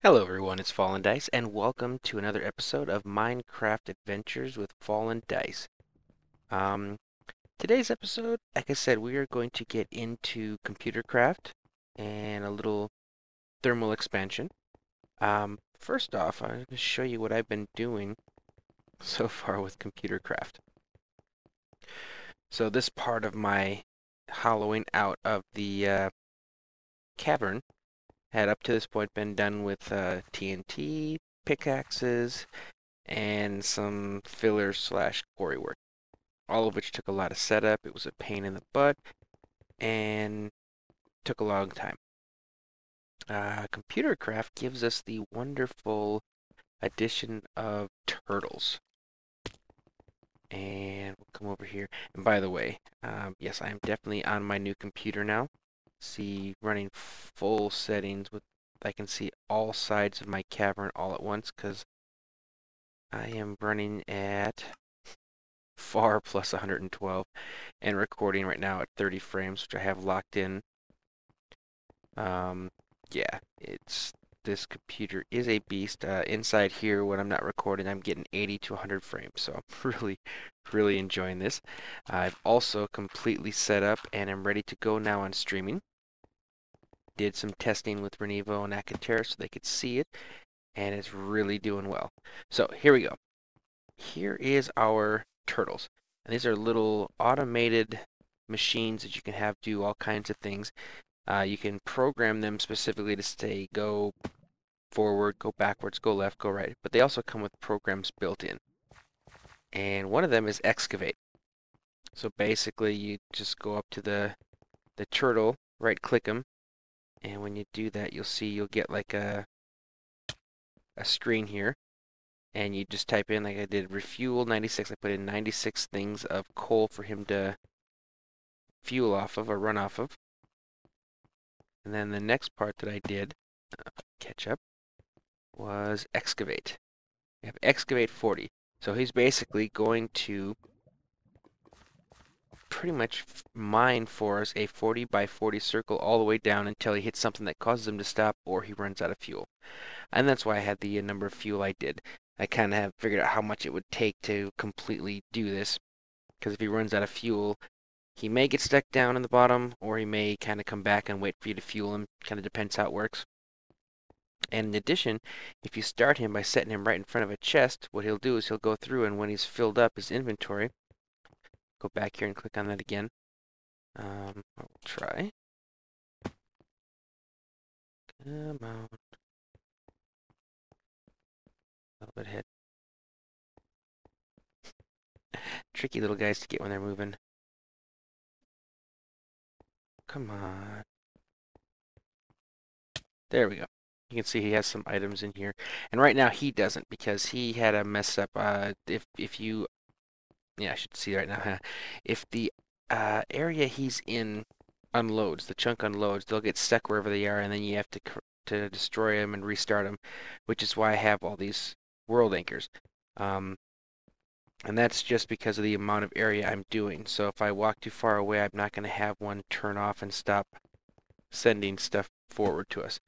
Hello everyone, it's FallenDice, and welcome to another episode of Minecraft Adventures with FallenDice. Um, Today's episode, like I said, we are going to get into Computercraft and a little thermal expansion. First off, I'm going to show you what I've been doing so far with Computercraft. So this part of my hollowing out of the cavern had up to this point been done with TNT, pickaxes, and some filler slash quarry work, all of which took a lot of setup. It was a pain in the butt and took a long time. Computercraft gives us the wonderful addition of turtles. And we'll come over here. And by the way, yes, I am definitely on my new computer now. See, running full settings with, I can see all sides of my cavern all at once because I am running at far plus 112 and recording right now at 30 frames, which I have locked in. Yeah, this computer is a beast. Inside here, when I'm not recording, I'm getting 80 to 100 frames, so I'm really enjoying this. I've also completely set up and I'm ready to go now on streaming. Did some testing with RenEvo and Acatera so they could see it, and it's really doing well. So here we go. Here is our turtles. And these are little automated machines that you can have do all kinds of things. You can program them specifically to say go forward, go backwards, go left, go right. But they also come with programs built in. And one of them is excavate. So basically you just go up to the turtle, right click them, and when you do that you'll get like a screen here. And you just type in, like I did, refuel 96. I put in 96 things of coal for him to fuel off of or run off of. And then the next part that I did, catch up, was excavate. We have excavate 40. So he's basically going to pretty much mine for us a 40 by 40 circle all the way down until he hits something that causes him to stop or he runs out of fuel. And that's why I had the number of fuel I did. I kind of have figured out how much it would take to completely do this, because if he runs out of fuel, he may get stuck down in the bottom, or he may kind of come back and wait for you to fuel him. Kind of depends how it works. And in addition, if you start him by setting him right in front of a chest, what he'll do is he'll go through, and when he's filled up his inventory, go back here and click on that again. I'll try. Come on. A little bit ahead. Tricky little guys to get when they're moving. Come on. There we go. You can see he has some items in here. And right now he doesn't because he had a mess up. If you, yeah, I should see right now. Huh? If the area he's in unloads, the chunk unloads, they'll get stuck wherever they are, and then you have to destroy them and restart them, which is why I have all these world anchors. And that's just because of the amount of area I'm doing. So if I walk too far away, I'm not going to have one turn off and stop sending stuff forward to us.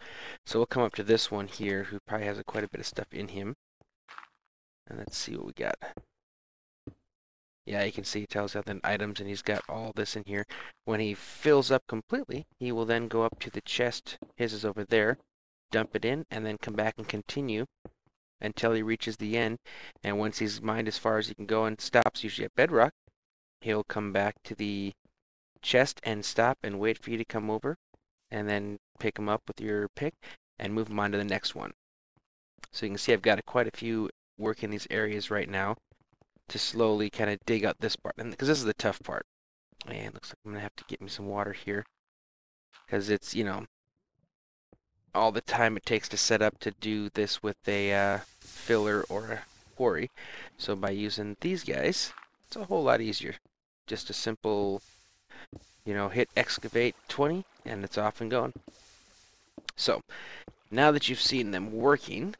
So we'll come up to this one here, who probably has quite a bit of stuff in him. And let's see what we got. Yeah, you can see it tells out the items, and he's got all this in here. When he fills up completely, he will then go up to the chest. His is over there. Dump it in, and then come back and continue until he reaches the end. And once he's mined as far as he can go and stops, usually at bedrock, he'll come back to the chest and stop and wait for you to come over, and then pick him up with your pick and move him on to the next one. So you can see I've got quite a few work in these areas right now to slowly kind of dig out this part, because this is the tough part. And looks like I'm gonna have to get me some water here, because it's, you know, all the time it takes to set up to do this with a filler or a quarry. So by using these guys, it's a whole lot easier. Just a simple, you know, hit excavate 20 and it's off and going. So now that you've seen them working,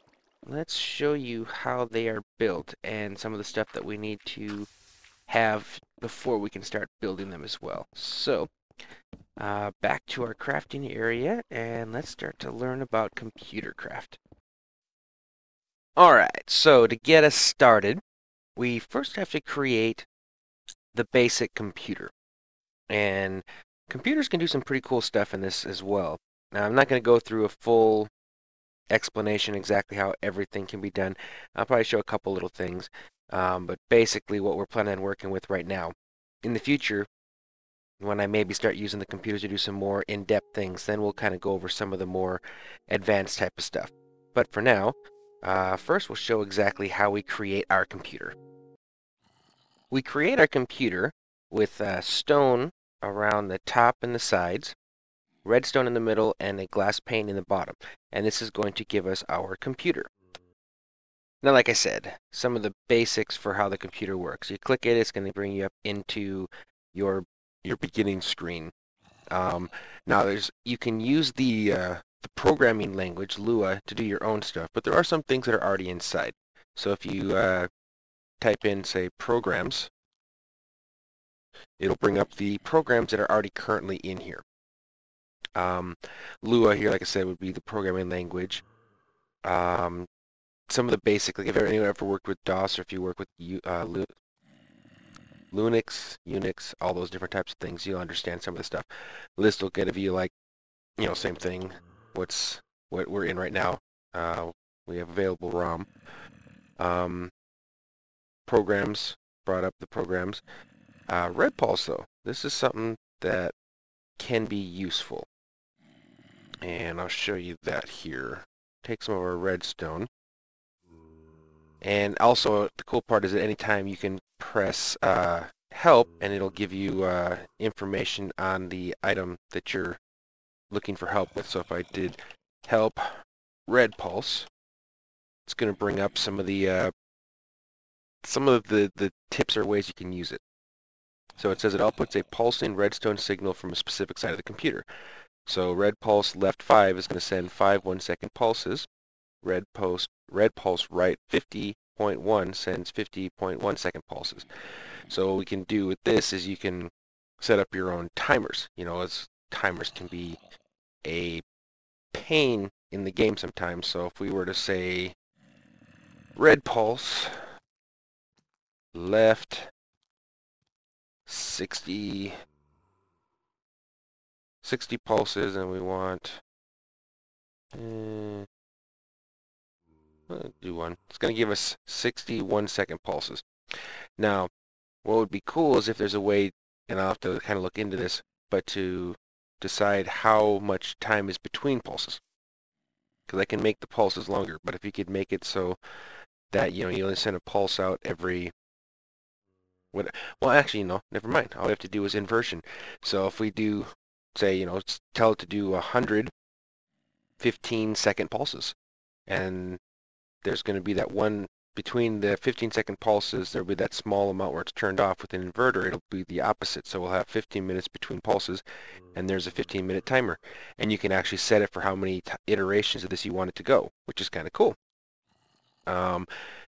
let's show you how they are built and some of the stuff that we need to have before we can start building them as well. So back to our crafting area, and let's start to learn about Computercraft. Alright, so to get us started, we first have to create the basic computer. And computers can do some pretty cool stuff in this as well. Now, I'm not going to go through a full explanation exactly how everything can be done. I'll probably show a couple little things. But basically what we're planning on working with right now. In the future, when I maybe start using the computers to do some more in-depth things, then we'll kind of go over some of the more advanced type of stuff. But for now, first we'll show exactly how we create our computer. We create our computer with stone around the top and the sides, redstone in the middle, and a glass pane in the bottom. And this is going to give us our computer. Now, like I said, some of the basics for how the computer works. You click it, it's going to bring you up into your beginning screen. Now, you can use the programming language, Lua, to do your own stuff, but there are some things that are already inside. So if you type in, say, programs, it'll bring up the programs that are already currently in here. Lua here, like I said, would be the programming language. Some of the basic, like if anyone ever worked with DOS or if you work with Linux, Unix, all those different types of things, you'll understand some of the stuff. List will give you like, same thing. What we're in right now. We have available ROM. Programs, brought up the programs. Red Pulse though, this is something that can be useful. And I'll show you that here. Take some of our redstone. And also, the cool part is that anytime you can press help, and it'll give you information on the item that you're looking for help with. So if I did help red pulse, it's going to bring up some of the tips or ways you can use it. So it says it outputs a pulsing redstone signal from a specific side of the computer. So red pulse left 5 is going to send 5 1-second pulses. Red pulse right 50.1 sends 50.1 second pulses. So what we can do with this is you can set up your own timers. As timers can be a pain in the game sometimes. So if we were to say red pulse left 60 pulses, and we want do one. It's going to give us 61 second pulses. Now, what would be cool is if there's a way, and I'll have to kind of look into this, but to decide how much time is between pulses. Because I can make the pulses longer, but if you could make it so that, you only send a pulse out every... Well, actually, no, never mind. All we have to do is inversion. So if we do, say, tell it to do 100 15-second pulses, and there's going to be that one between the 15-second pulses, there'll be that small amount where it's turned off. With an inverter, it'll be the opposite. So we'll have 15 minutes between pulses, and there's a 15-minute timer. And you can actually set it for how many iterations of this you want it to go, which is kind of cool. And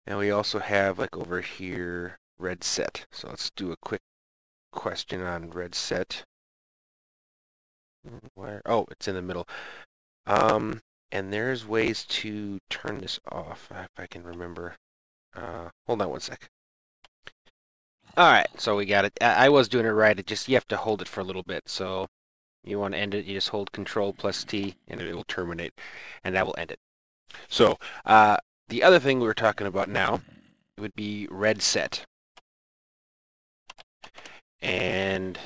we also have, like over here, red set. So let's do a quick question on red set. Where? Oh, it's in the middle. And there's ways to turn this off, if I can remember. Hold on one sec. Alright, so we got it. I was doing it right. You have to hold it for a little bit. So you want to end it, you just hold Control plus T, and it will terminate. And that will end it. So, the other thing we were talking about now would be red set. And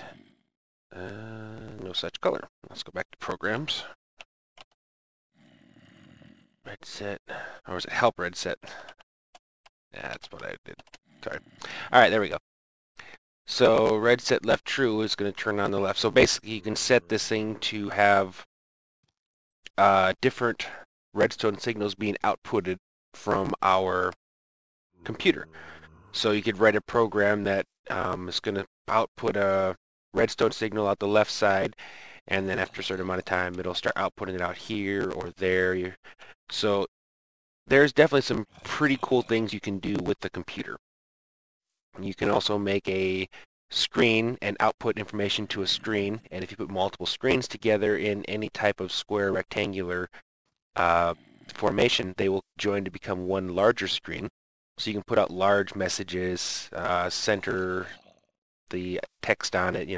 no such color. Let's go back to programs. Red set, or was it help red set? Yeah, that's what I did. Sorry. Alright, there we go. So red set left true is going to turn on the left. So basically you can set this thing to have different redstone signals being outputted from our computer. So you could write a program that is going to output a redstone signal out the left side, and then after a certain amount of time it'll start outputting it out here or there. So there's definitely some pretty cool things you can do with the computer. You can also make a screen and output information to a screen, and if you put multiple screens together in any type of square rectangular formation, they will join to become one larger screen. So you can put out large messages, center the text on it.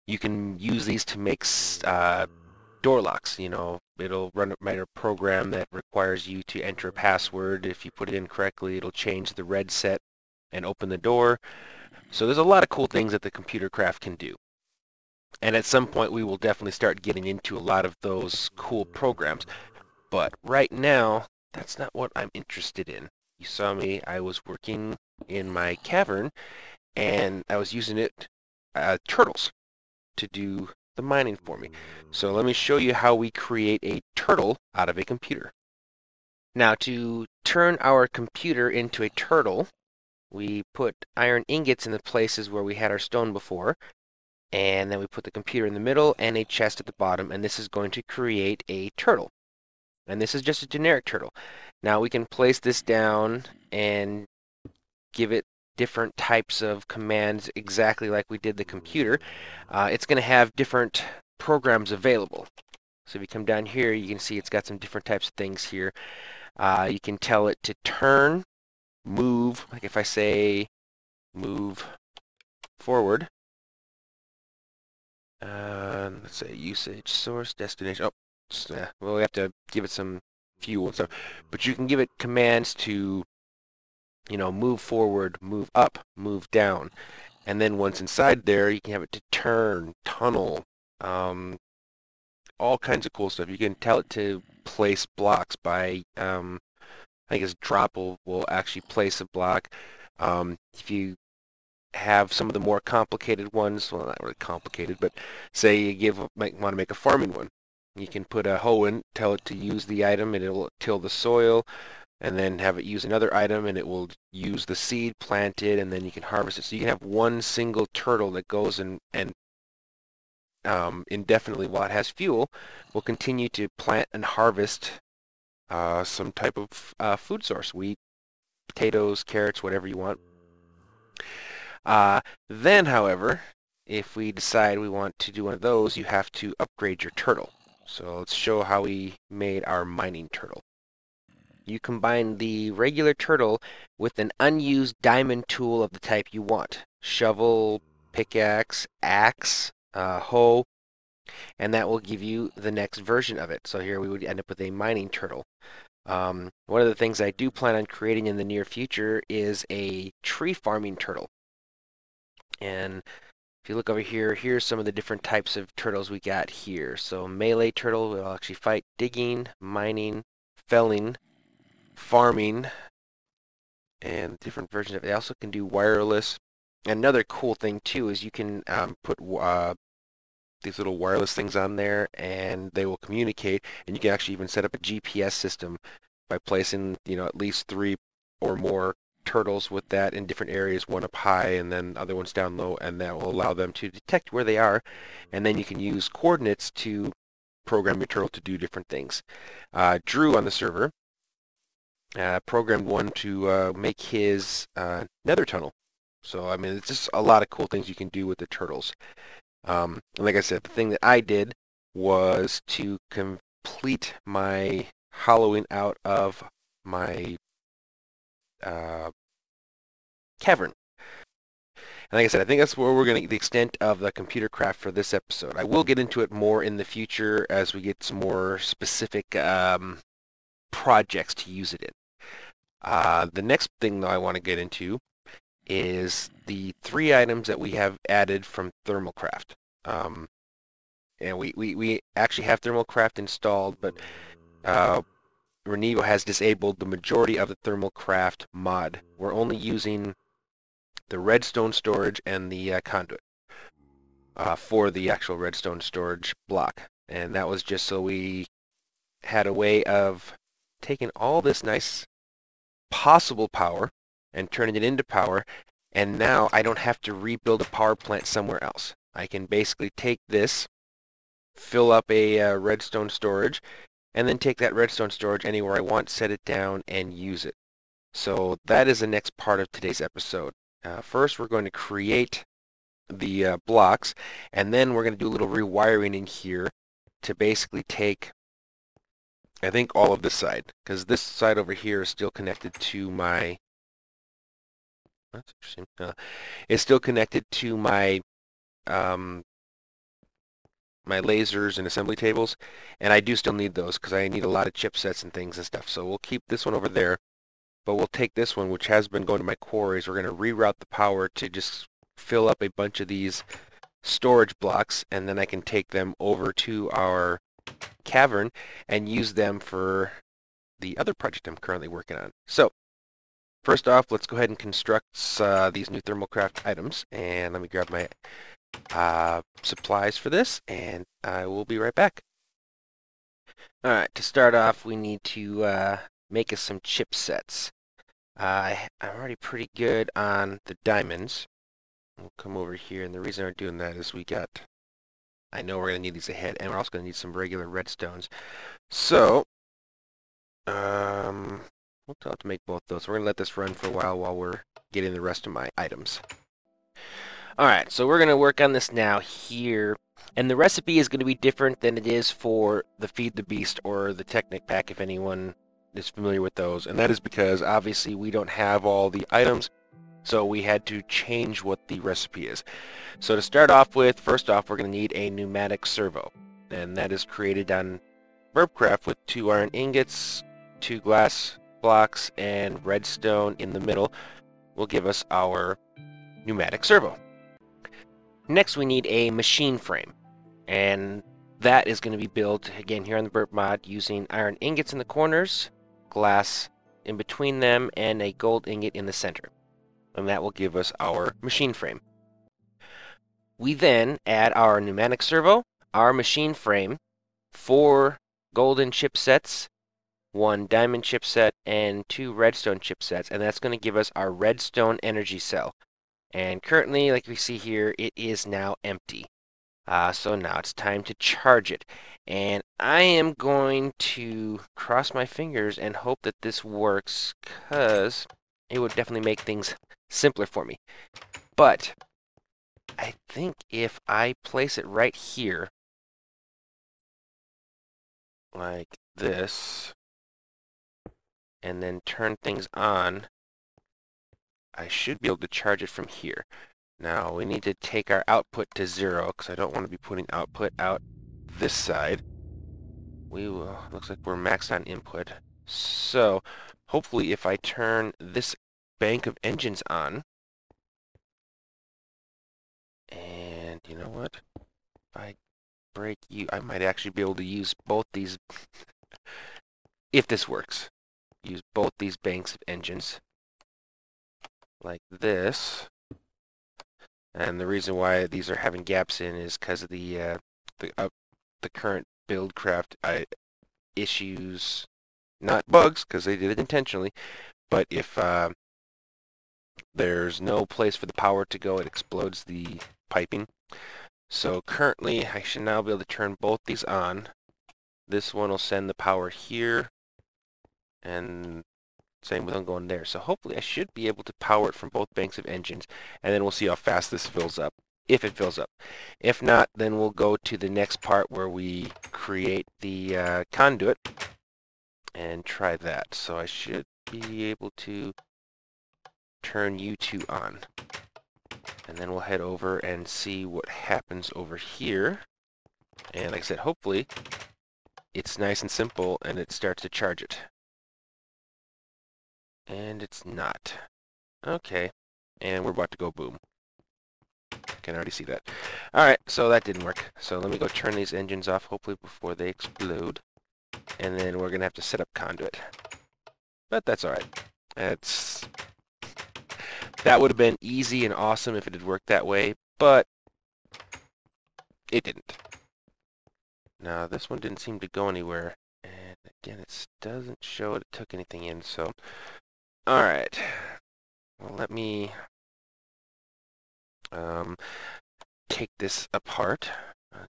You can use these to make door locks. It'll run a program that requires you to enter a password. If you put it in correctly, it'll change the red set and open the door. So there's a lot of cool things that the Computercraft can do. And at some point, we will definitely start getting into a lot of those cool programs. But right now, that's not what I'm interested in. You saw me, I was working in my cavern, and I was using turtles to do the mining for me. So let me show you how we create a turtle out of a computer. Now, to turn our computer into a turtle, we put iron ingots in the places where we had our stone before, and then we put the computer in the middle and a chest at the bottom, and this is going to create a turtle. And this is just a generic turtle. Now we can place this down and give it different types of commands exactly like we did the computer. It's going to have different programs available. So if you come down here, you can see it's got some different types of things here. You can tell it to turn, move, like if I say move forward. Let's say usage, source, destination. Well, we have to give it some fuel and stuff. But you can give it commands to, move forward, move up, move down. And then once inside there, you can have it to turn, tunnel, all kinds of cool stuff. You can tell it to place blocks by, I think it's drop will actually place a block. If you have some of the more complicated ones, well, not really complicated, but say you want to make a farming one. You can put a hoe in, tell it to use the item, and it will till the soil, and then have it use another item, and it will use the seed, plant it, and then you can harvest it. So you can have one single turtle that goes and indefinitely, while it has fuel, will continue to plant and harvest some type of food source, wheat, potatoes, carrots, whatever you want. Then, however, if we decide we want to do one of those, you have to upgrade your turtle. So let's show how we made our mining turtle. You combine the regular turtle with an unused diamond tool of the type you want. Shovel, pickaxe, axe, hoe, and that will give you the next version of it. So here we would end up with a mining turtle. One of the things I do plan on creating in the near future is a tree farming turtle. And if you look over here, here's some of the different types of turtles we got here. So melee turtle will actually fight digging, mining, felling, farming, and different versions of it. They also can do wireless. Another cool thing too is you can put these little wireless things on there, and they will communicate. And you can actually even set up a GPS system by placing, at least 3 or more turtles with that in different areas, one up high and then other ones down low, and that will allow them to detect where they are, and then you can use coordinates to program your turtle to do different things. Drew on the server programmed one to make his nether tunnel. So I mean, it's just a lot of cool things you can do with the turtles. And like I said, the thing that I did was to complete my hollowing out of my cavern. And like I said, I think that's where we're going to get the extent of the Computercraft for this episode. I will get into it more in the future as we get some more specific projects to use it in. The next thing that I want to get into is the 3 items that we have added from ThermalCraft. And we actually have ThermalCraft installed, but RenEvo has disabled the majority of the ThermalCraft mod. We're only using the redstone storage and the conduit for the actual redstone storage block. And that was just so we had a way of taking all this nice possible power and turning it into power, and now I don't have to rebuild a power plant somewhere else. I can basically take this, fill up a redstone storage, and then take that redstone storage anywhere I want, set it down, and use it. So that is the next part of today's episode. First, we're going to create the blocks, and then we're going to do a little rewiring in here to basically take I think all of this side, because this side over here is still connected to my, that's interesting, it's still connected to my, um, my lasers and assembly tables, and I do still need those because I need a lot of chipsets and things and stuff. So we'll keep this one over there, but we'll take this one, which has been going to my quarries. We're going to reroute the power to just fill up a bunch of these storage blocks, and then I can take them over to our cavern and use them for the other project I'm currently working on. So first off, let's go ahead and construct these new thermalcraft items, and let me grab my supplies for this, and I will be right back. Alright, to start off, we need to make us some chipsets. I'm already pretty good on the diamonds. We'll come over here, and the reason we're doing that is I know we're going to need these ahead, and we're also going to need some regular redstones. So, we'll have to make both those. We're going to let this run for a while we're getting the rest of my items. Alright, so we're going to work on this now here, and the recipe is going to be different than it is for the Feed the Beast or the Technic pack, if anyone is familiar with those, and that is because obviously we don't have all the items, so we had to change what the recipe is. So to start off with, first off, we're going to need a pneumatic servo, and that is created on BurpCraft with 2 iron ingots, 2 glass blocks, and redstone in the middle will give us our pneumatic servo. Next, we need a machine frame, and that is going to be built, again, here on the Burpmod using iron ingots in the corners, glass in between them, and a gold ingot in the center. And that will give us our machine frame. We then add our pneumatic servo, our machine frame, 4 golden chipsets, 1 diamond chipset, and 2 redstone chipsets, and that's going to give us our redstone energy cell. And currently, like we see here, it is now empty. So now it's time to charge it. And I am going to cross my fingers and hope that this works, because it would definitely make things simpler for me. But I think if I place it right here, like this, and then turn things on, I should be able to charge it from here. Now we need to take our output to 0 because I don't want to be putting output out this side. Looks like we're maxed on input. So hopefully if I turn this bank of engines on, and you know what? If I break you, I might actually be able to use both these, if this works. Use both these banks of engines like this. And the reason why these are having gaps in is because of the current Buildcraft issues, not bugs, because they did it intentionally, but if there's no place for the power to go, it explodes the piping. So currently, I should now be able to turn both these on. This one will send the power here, and same with them going there. So hopefully I should be able to power it from both banks of engines, and then we'll see how fast this fills up, if it fills up. If not, then we'll go to the next part where we create the conduit and try that. So I should be able to turn you 2 on. And then we'll head over and see what happens over here. And like I said, hopefully it's nice and simple and it starts to charge it. And it's not. Okay. And we're about to go boom. Can already see that. Alright, so that didn't work. So let me go turn these engines off, hopefully before they explode. And then we're going to have to set up conduit. But that's alright. That would have been easy and awesome if it had worked that way, but it didn't. Now, this one didn't seem to go anywhere. And again, it doesn't show it took anything in, so... Alright. Well, let me take this apart.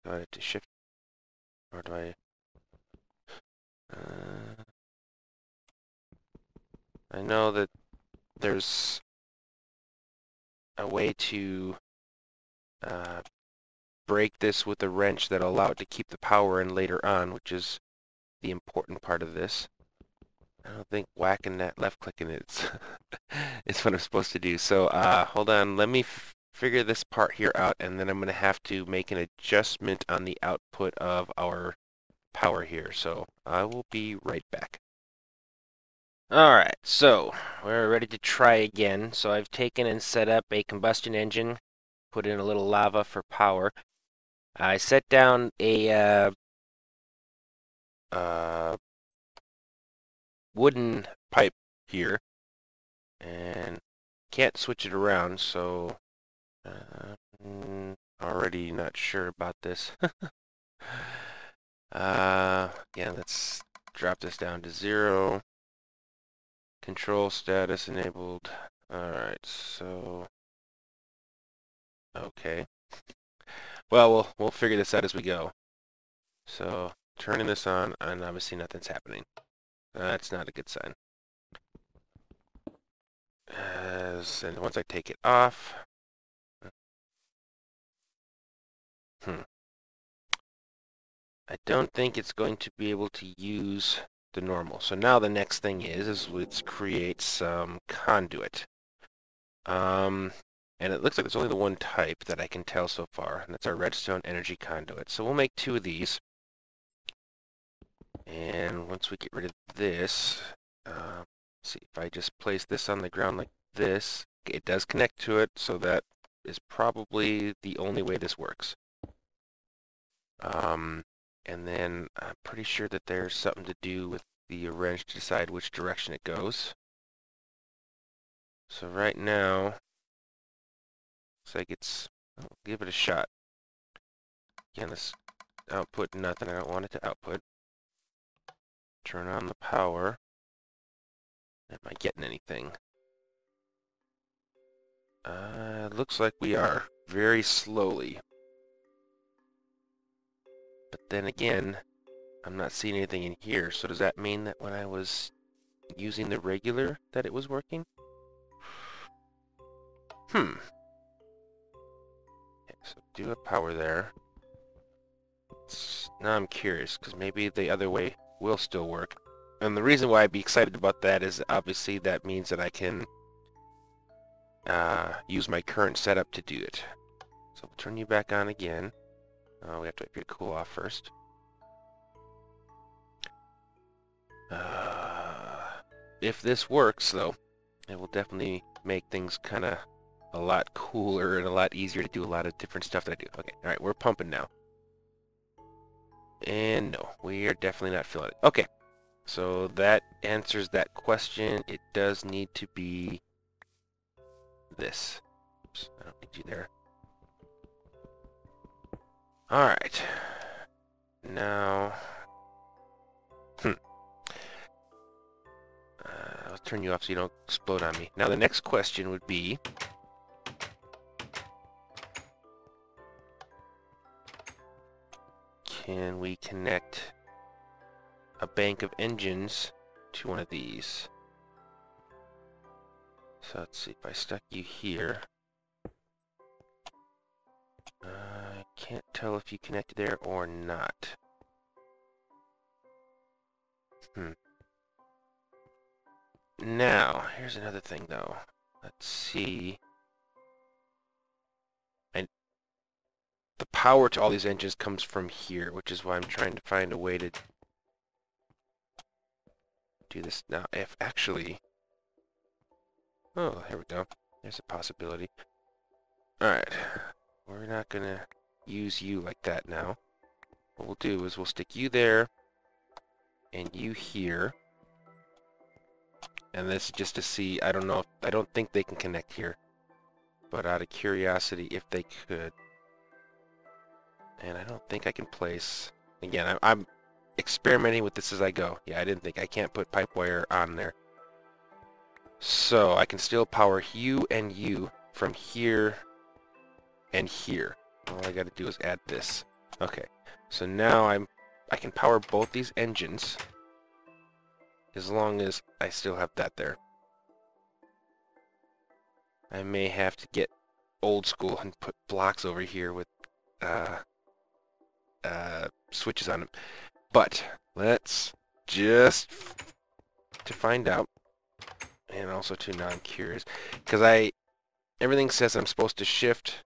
Do I have to shift? Or do I... I know that there's a way to break this with a wrench that'll allow it to keep the power in later on, which is the important part of this. I don't think whacking that left clicking it's it's what I'm supposed to do. So hold on, let me figure this part here out, and then I'm going to have to make an adjustment on the output of our power here. So I will be right back. Alright, so we're ready to try again. So I've taken and set up a combustion engine, put in a little lava for power. I set down a wooden pipe here, and can't switch it around, so already not sure about this. Yeah, let's drop this down to 0. Control status enabled. Alright, so okay. Well, we'll figure this out as we go. So turning this on, and obviously nothing's happening. That's not a good sign. And once I take it off, I don't think it's going to be able to use the normal. So now the next thing is let's create some conduit. And it looks like there's only the one type that I can tell so far, and that's our redstone energy conduit. So we'll make 2 of these. And once we get rid of this, see if I just place this on the ground like this, it does connect to it, so that is probably the only way this works. And then I'm pretty sure that there's something to do with the wrench to decide which direction it goes. So right now, looks like I'll give it a shot. Again, this output nothing. I don't want it to output. Turn on the power. Am I getting anything? Looks like we are, very slowly. But then again, I'm not seeing anything in here, so does that mean that when I was using the regular that it was working? Okay, so do a power there. Now I'm curious, because maybe the other way will still work. And the reason why I'd be excited about that is obviously that means that I can use my current setup to do it. So we'll turn you back on again. We have to wait for you to cool off first. If this works, though, it will definitely make things kind of a lot cooler and a lot easier to do a lot of different stuff that I do. Okay, alright, we're pumping now. And no, we are definitely not filling it. Okay, so that answers that question. It does need to be this. Oops, I don't need you there. Alright. Now... I'll turn you off so you don't explode on me. Now the next question would be... Can we connect a bank of engines to one of these? So let's see, if I stuck you here... I can't tell if you connected there or not. Now, here's another thing though. Let's see. And the power to all these engines comes from here, which is why I'm trying to find a way to do this now. If actually... Oh, here we go. There's a possibility. Alright. We're not gonna use you like that now. What we'll do is we'll stick you there and you here. And this is just to see, I don't know, I don't think they can connect here. But out of curiosity, if they could. And I don't think I can place... Again, I'm experimenting with this as I go. Yeah, I can't put pipe wire on there. So, I can still power you and you from here and here. All I gotta do is add this. Okay, so now I can power both these engines as long as I still have that there. I may have to get old school and put blocks over here with switches on them. But let's just to find out, and also to now I'm curious, because everything says I'm supposed to shift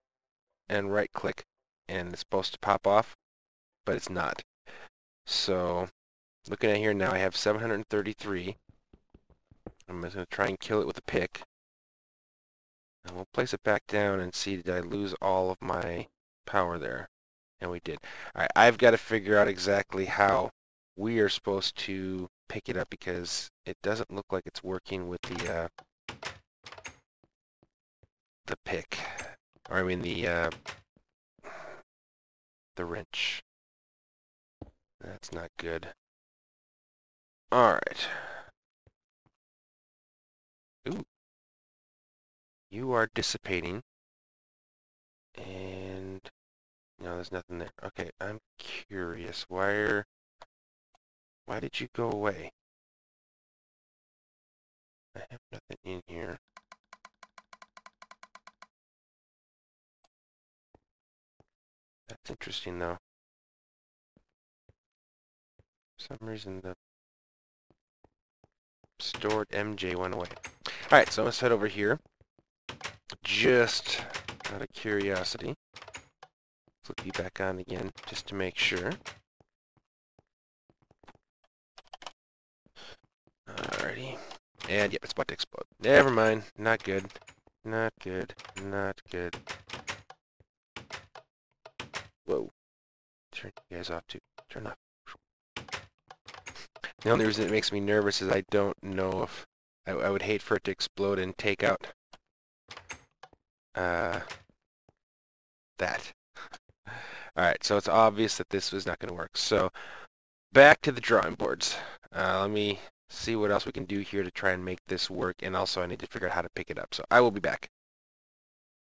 and right click, and it's supposed to pop off, but it's not. So looking at here now, I have 733. I'm just going to try and kill it with a pick. And we'll place it back down and see, did I lose all of my power there? And we did. Alright, I've got to figure out exactly how we are supposed to pick it up, because it doesn't look like it's working with the pick. Or I mean the wrench. That's not good. Alright. Ooh. You are dissipating. And no, there's nothing there. Okay, I'm curious. Why did you go away? I have nothing in here. That's interesting, though. For some reason, the stored MJ went away. Alright, so let's head over here. Just out of curiosity. Flip you back on again, just to make sure. Alrighty. And yep, it's about to explode. Never mind. Not good. Not good. Not good. Whoa. Turn you guys off too. Turn off. The only reason it makes me nervous is I don't know if... I would hate for it to explode and take out... that. Alright, so it's obvious that this was not going to work. So, back to the drawing boards. Let me see what else we can do here to try and make this work, and also I need to figure out how to pick it up. So, I will be back.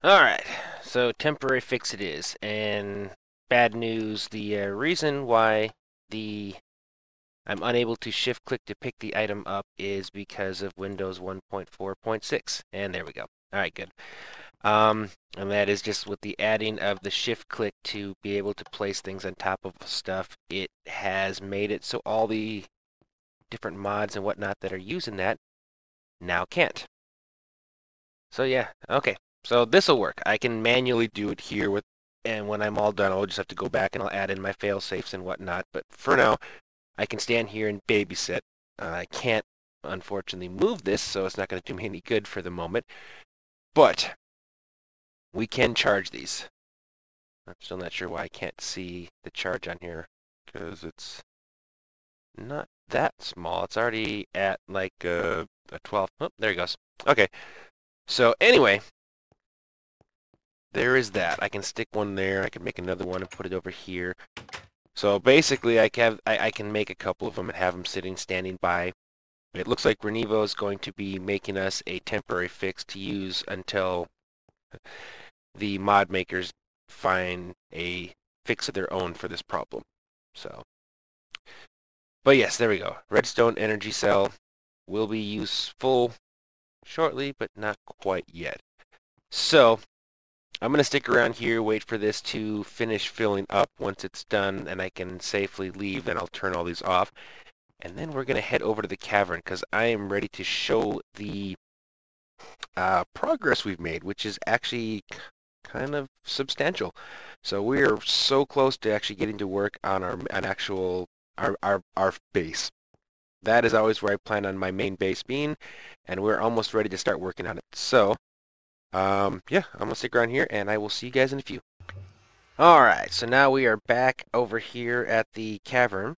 Alright, so temporary fix it is, and bad news, the reason why I'm unable to shift click to pick the item up is because of Windows 1.4.6, and there we go. Alright, good. And that is just with the adding of the shift click to be able to place things on top of stuff. It has made it so all the different mods and whatnot that are using that now can't. So yeah, okay. So this will work. I can manually do it here with, and when I'm all done, I'll just have to go back and I'll add in my fail safes and whatnot. But for now, I can stand here and babysit. I can't, unfortunately, move this, so it's not going to do me any good for the moment. But we can charge these. I'm still not sure why I can't see the charge on here, because it's not that small. It's already at like a 12. Oh, there he goes. Okay. So anyway, there is that. I can stick one there. I can make another one and put it over here. So basically, I can make a couple of them and have them standing by. It looks like RenEvo is going to be making us a temporary fix to use until the mod makers find a fix of their own for this problem. So, but yes, there we go. Redstone energy cell will be useful shortly, but not quite yet. So, I'm going to stick around here, wait for this to finish filling up. Once it's done and I can safely leave, then I'll turn all these off. And then we're going to head over to the cavern, because I am ready to show the progress we've made, which is actually kind of substantial. So we are so close to actually getting to work on our base. That is always where I plan on my main base being, and we're almost ready to start working on it. So, yeah, I'm going to stick around here, and I will see you guys in a few. Alright, so now we are back over here at the cavern.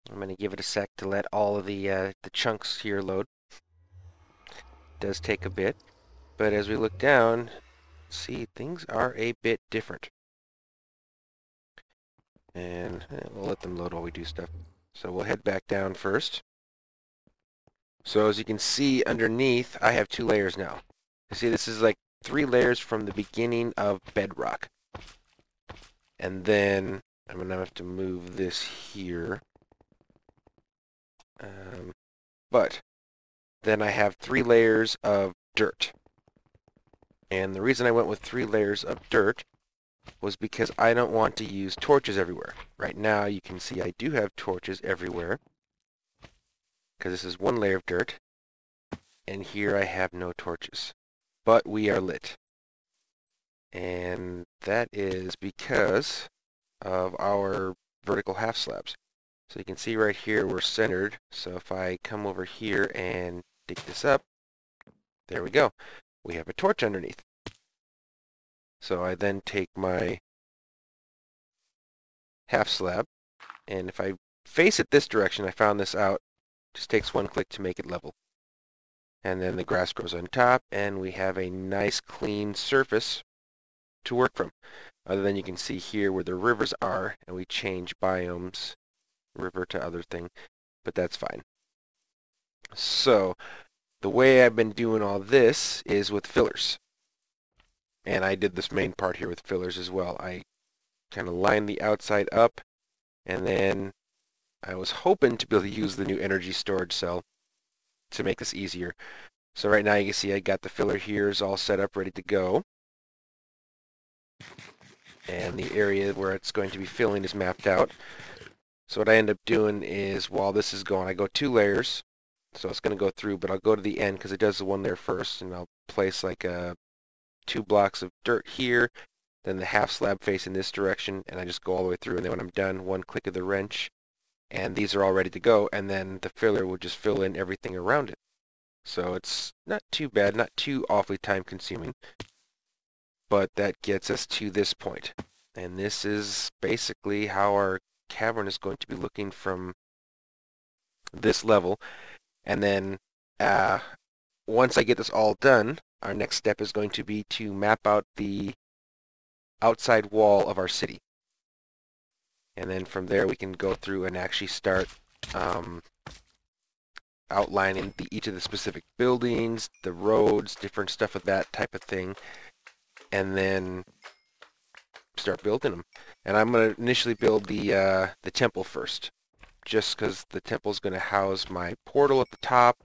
I'm going to give it a sec to let all of the chunks here load. It does take a bit, but as we look down, see, things are a bit different. And we'll let them load while we do stuff. So we'll head back down first. So as you can see underneath, I have 2 layers now. You see, this is like 3 layers from the beginning of bedrock. And then I'm going to have to move this here. But then I have 3 layers of dirt. And the reason I went with 3 layers of dirt was because I don't want to use torches everywhere. Right now you can see I do have torches everywhere because this is one layer of dirt, and here I have no torches. But we are lit. And that is because of our vertical half slabs. So you can see right here we're centered. So if I come over here and dig this up, there we go. We have a torch underneath. So I then take my half slab, and if I face it this direction, I found this out, just takes one click to make it level. And then the grass grows on top, and we have a nice clean surface to work from. Other than you can see here where the rivers are, and we change biomes, river to other thing, but that's fine. So the way I've been doing all this is with fillers. And I did this main part here with fillers as well. I kind of lined the outside up, and then I was hoping to be able to use the new energy storage cell to make this easier. So right now you can see I got the filler here is all set up, ready to go. And the area where it's going to be filling is mapped out. So what I end up doing is, while this is going, I go 2 layers. So it's going to go through, but I'll go to the end because it does the one layer first, and I'll place like 2 blocks of dirt here, then the half slab facing this direction, and I just go all the way through, and then when I'm done, one click of the wrench, and these are all ready to go, and then the filler will just fill in everything around it. So it's not too bad, not too awfully time consuming, but that gets us to this point. And this is basically how our cavern is going to be looking from this level. And then once I get this all done, our next step is going to be to map out the outside wall of our city. And then from there we can go through and actually start outlining each of the specific buildings, the roads, different stuff of that type of thing, and then start building them. And I'm going to initially build the temple first, just because the temple is going to house my portal at the top,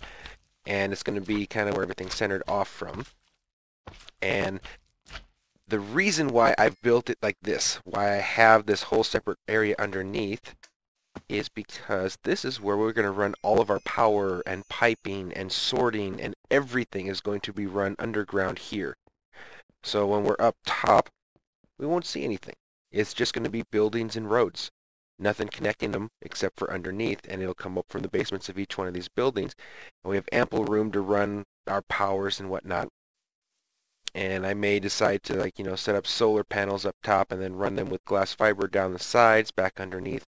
and it's going to be kind of where everything's centered off from. And the reason why I've built it like this, why I have this whole separate area underneath, is because this is where we're going to run all of our power and piping and sorting, and everything is going to be run underground here. So when we're up top, we won't see anything. It's just going to be buildings and roads. Nothing connecting them except for underneath, and it'll come up from the basements of each one of these buildings. And we have ample room to run our powers and whatnot. And I may decide to, like, set up solar panels up top and then run them with glass fiber down the sides, back underneath.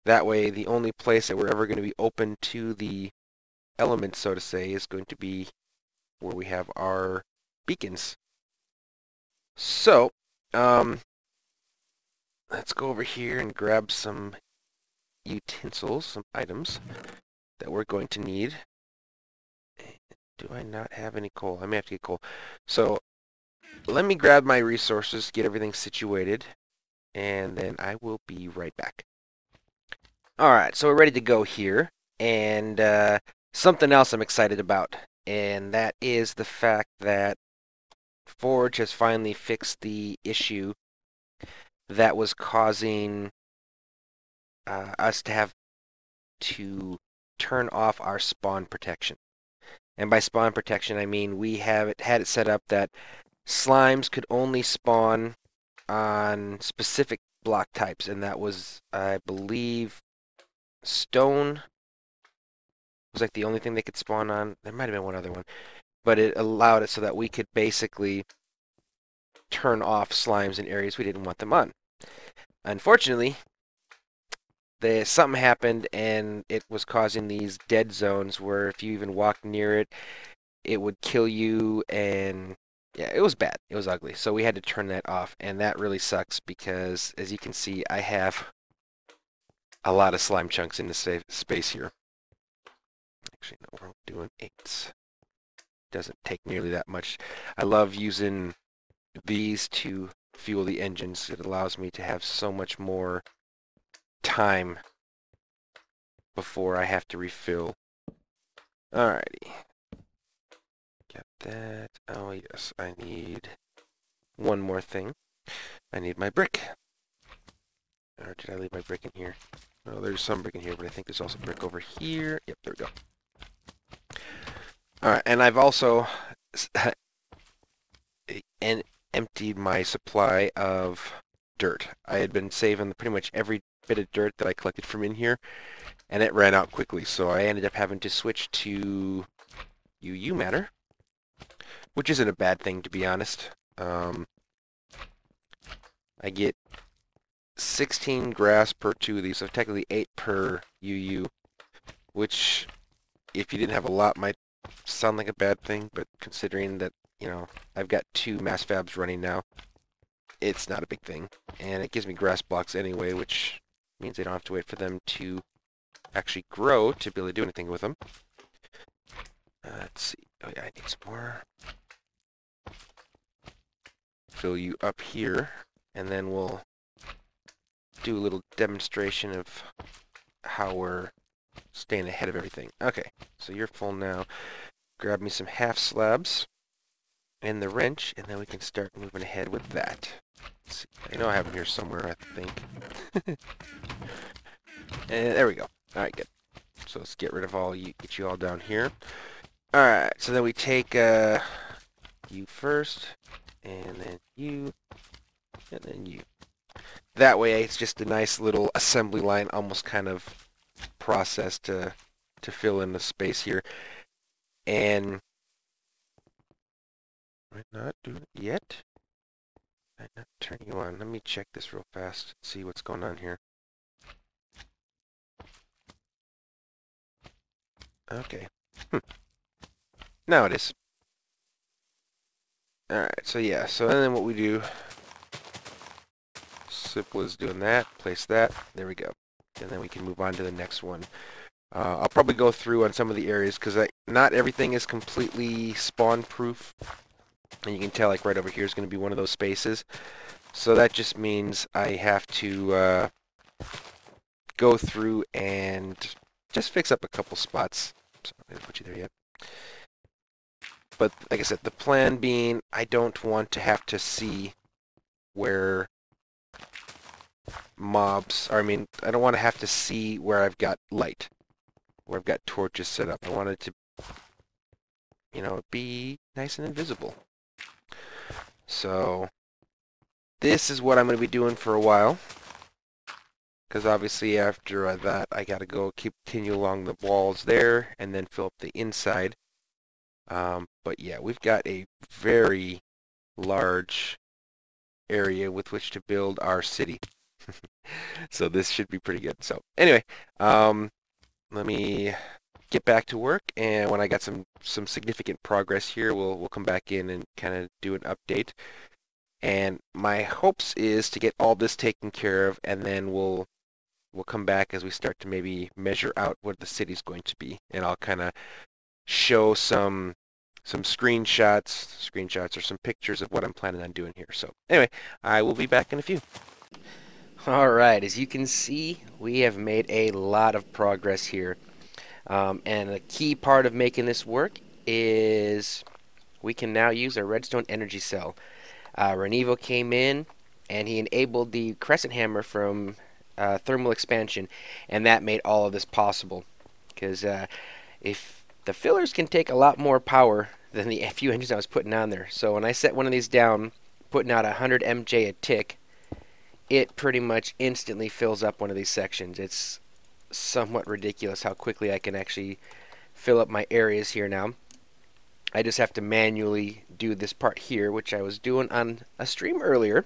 That way, the only place that we're ever going to be open to the elements, so to say, is going to be where we have our beacons. So, let's go over here and grab some utensils, some items that we're going to need. Do I not have any coal? I may have to get coal. So, let me grab my resources, get everything situated, and then I will be right back. Alright, so we're ready to go here, and something else I'm excited about, and that is the fact that Forge has finally fixed the issue that was causing us to have to turn off our spawn protection. And by spawn protection, I mean we had it set up that slimes could only spawn on specific block types, and that was, I believe, stone was like the only thing they could spawn on. There might have been one other one, but it allowed it so that we could basically turn off slimes in areas we didn't want them on. Unfortunately, something happened, and it was causing these dead zones where if you even walked near it, it would kill you, and yeah, it was bad. It was ugly. So we had to turn that off, and that really sucks because, as you can see, I have a lot of slime chunks in the space here. Actually, no, we're doing 8s. Doesn't take nearly that much. I love using these to fuel the engines. It allows me to have so much more time before I have to refill. Alrighty. Got that. Oh yes, I need one more thing. I need my brick. Or did I leave my brick in here? Oh, there's some brick in here, but I think there's also brick over here. Yep, there we go. Alright, and I've also emptied my supply of dirt. I had been saving pretty much every bit of dirt that I collected from in here, and it ran out quickly, so I ended up having to switch to UU matter, which isn't a bad thing, to be honest. I get 16 grass per 2 of these, so technically 8 per UU, which, if you didn't have a lot, might sound like a bad thing, but considering that, you know, I've got 2 mass fabs running now, it's not a big thing. And it gives me grass blocks anyway, which means I don't have to wait for them to actually grow to be able to do anything with them. Let's see. Oh yeah, I need some more. Fill you up here, and then we'll do a little demonstration of how we're staying ahead of everything. Okay, so you're full now. Grab me some half slabs and the wrench, and then we can start moving ahead with that. Let's see. I know I have them here somewhere, I think. And there we go. Alright, good. So let's get rid of all you, get you all down here. Alright, so then we take you first, and then you, and then you. That way it's just a nice little assembly line, almost kind of process to fill in the space here. And am I not doing it yet? I'm not turning you on. Let me check this real fast, see what's going on here. Okay. Now it is. Alright, so yeah, so and then what we do, simple as doing that, place that, there we go. And then we can move on to the next one. I'll probably go through on some of the areas, because not everything is completely spawn-proof. And you can tell, like, right over here is going to be one of those spaces. So that just means I have to go through and just fix up a couple spots. So I didn't put you there yet. But like I said, the plan being, I don't want to have to see where mobs, or I mean, I don't want to have to see where I've got light, where I've got torches set up. I want it to, you know, be nice and invisible. So this is what I'm going to be doing for a while, because obviously after that I got to go continue along the walls there and then fill up the inside. But yeah, we've got a very large area with which to build our city. So this should be pretty good. So anyway, let me get back to work, and when I got some significant progress here, we'll come back in and kind of do an update. And my hopes is to get all this taken care of, and then we'll come back as we start to maybe measure out what the city's going to be, and I'll kind of show some screenshots or some pictures of what I'm planning on doing here. So anyway, I will be back in a few. Alright, as you can see, we have made a lot of progress here. And a key part of making this work is we can now use our redstone energy cell. RenEvo came in and he enabled the crescent hammer from thermal expansion, and that made all of this possible. Because if the fillers can take a lot more power than the few engines I was putting on there. So when I set one of these down, putting out 100 MJ a tick, it pretty much instantly fills up one of these sections. It's somewhat ridiculous how quickly I can actually fill up my areas here now. I just have to manually do this part here, which I was doing on a stream earlier.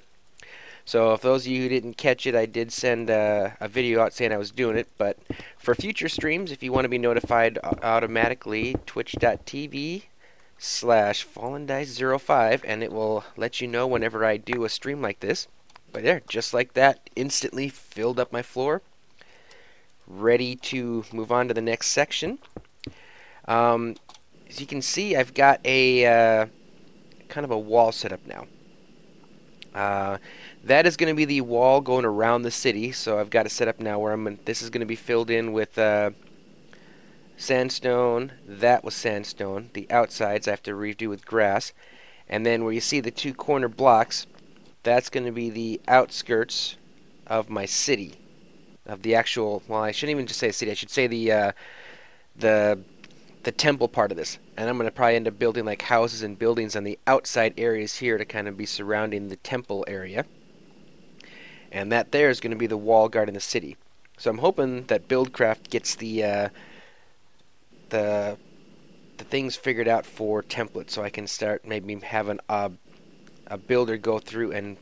So if those of you who didn't catch it, I did send a video out saying I was doing it. But for future streams, if you want to be notified automatically, twitch.tv/FallenDice05, and it will let you know whenever I do a stream like this. But there, just like that, instantly filled up my floor. Ready to move on to the next section. As you can see, I've got a kind of a wall set up now. That is going to be the wall going around the city, so I've got it set up now where this is going to be filled in with sandstone. That was sandstone. The outsides I have to redo with grass. And then where you see the 2 corner blocks, that's going to be the outskirts of my city, of the actual, well, I shouldn't even just say city, I should say the temple part of this. And I'm going to probably end up building like houses and buildings on the outside areas here to kind of be surrounding the temple area. And that there is going to be the wall guarding the city. So I'm hoping that Buildcraft gets the things figured out for templates, so I can start maybe having a builder go through and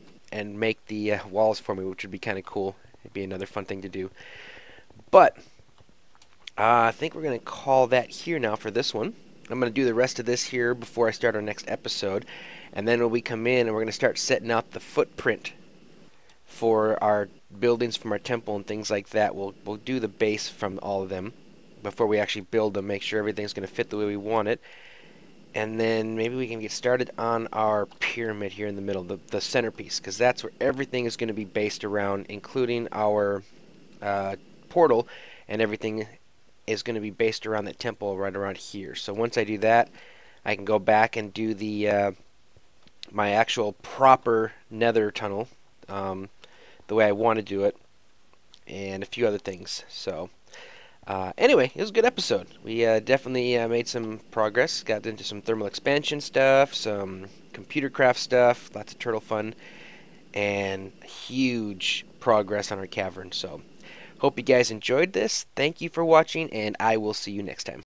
make the walls for me, which would be kind of cool. It'd be another fun thing to do. But I think we're going to call that here now for this one. I'm going to do the rest of this here before I start our next episode. And then when we come in and we're going to start setting out the footprint for our buildings from our temple and things like that, we'll do the base from all of them before we actually build them, make sure everything's going to fit the way we want it. And then maybe we can get started on our pyramid here in the middle, the centerpiece, because that's where everything is going to be based around, including our portal, and everything is going to be based around that temple right around here. So once I do that, I can go back and do the my actual proper nether tunnel the way I want to do it, and a few other things. So anyway, it was a good episode. We definitely made some progress, got into some thermal expansion stuff, some Computercraft stuff, lots of turtle fun, and huge progress on our cavern. So hope you guys enjoyed this. Thank you for watching, and I will see you next time.